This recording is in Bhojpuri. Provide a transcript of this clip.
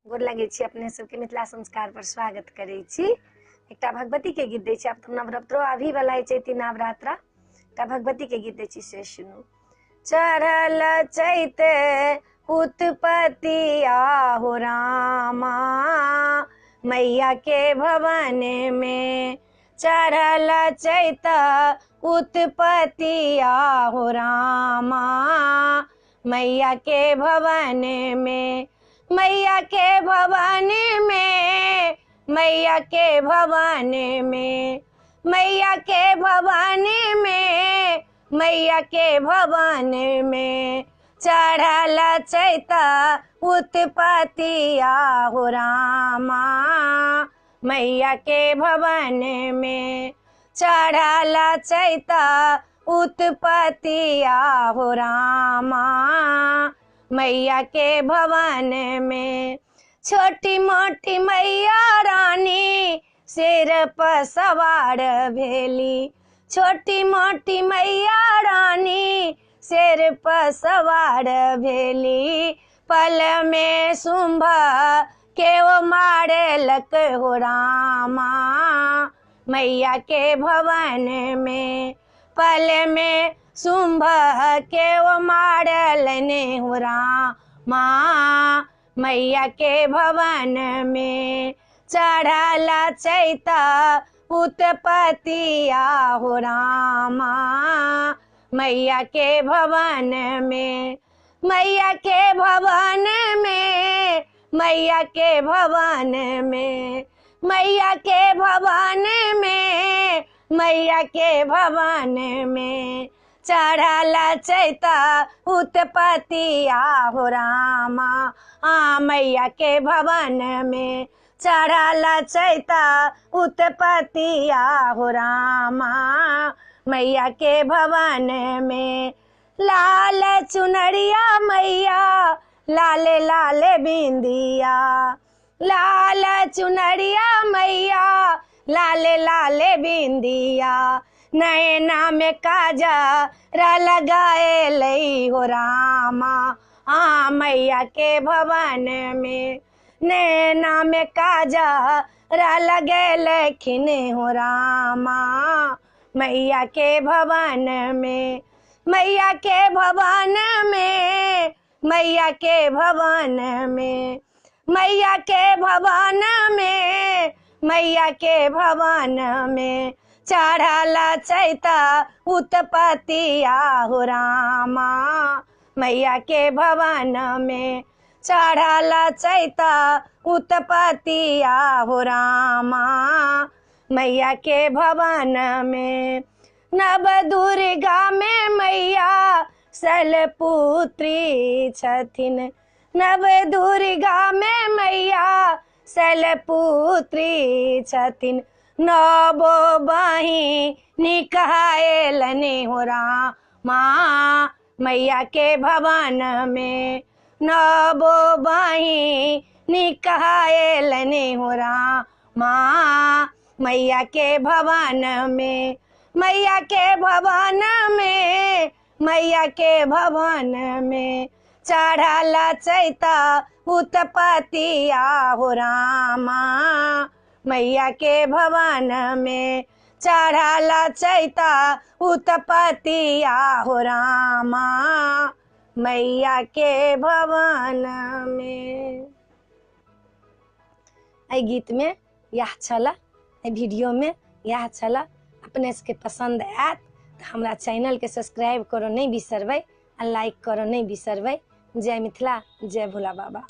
गोर लगे छी अपने सबके मिथिला संस्कार पर स्वागत करे छी। एकटा भगवती के गीत दै छी। अब नवरात्रो आबी वाला है, चैती नवरात्रा। एकटा भगवती के गीत दै छी, से सुनू। चढ़ल चैत उत्पत्ति आहो रामा, मैया के भवन में। चढ़ल चैत उत्पत्ति आहो रामा, मैया के भवन में। मैया के भवन में, मैया के भवन में, मैया के भवन में, मैया के भवन में। चढ़ल चैत उत्पत्ति आहो रामा, मैया के भवन में। चढ़ल चैत उत्पत्ति आहो रामा, मैया के भवन में। छोटी मोटी मैया रानी सिर पर सवार भेली। छोटी मोटी मैया रानी सिर पर सवार भेली। पल में शुंभ के वो मारे लक हो रामा, मैया के भवन में। पल में शुंभ के वो मारलने हो रामा, मैया के भवन में। चढ़ल चैत उत्पत्ति आहो रामा, मैया के भवन में। मैया के भवन में, मैया के भवन में, मैया के भवन में, मैया के भवन में। चढ़ल चैत उत्पत्ति आहो रामा, मैया के भवन में। चढ़ल चैत उत्पत्ति आहो रामा, मैया के भवन में। लाल चुनरिया मैया, लाल लाल बिंदिया। लाल चुनरिया मैया, लाल लाल बिंदिया। नैना में काजरा लगाए लई हो रामा, मैया के भवन में। नैना में काजरा लगे लेखिन हो रामा, मैया के भवन में। मैया के भवन में, मैया के भवन में, मैया के भवन में, मैया के भवन में। चढ़ल चैत उत्पत्ति आहो रामा, मैया के भवन में। चढ़ल चैत उत्पत्ति आहो रामा, मैया के भवन में। नव दुर्गा में मैया शैलपुत्री छथिन। नव दुर्गा में मैया शैलपुत्री छथिन। नवो बहिनी कहाएलने हो रामा, मैया के भवन में। नवो बहिनी कहाएलने हो रामा, मैया के भवन में। मैया के भवन में, मैया के भवन में। चढ़ल चैत उत्पत्ति आहो रामा, मैया के भवन में। चढ़ल चैत उत्पत्ति आहो रामा, मैया के भवन में। एहि गीत में यह छला, एहि वीडियो में यह छला। अपने सबके पसंद आयत तो हमरा चैनल के सब्सक्राइब करो नहीं बिसरबै, आ लाइक करो नहीं बिसरबै। जय मिथिला, जय भोला बाबा।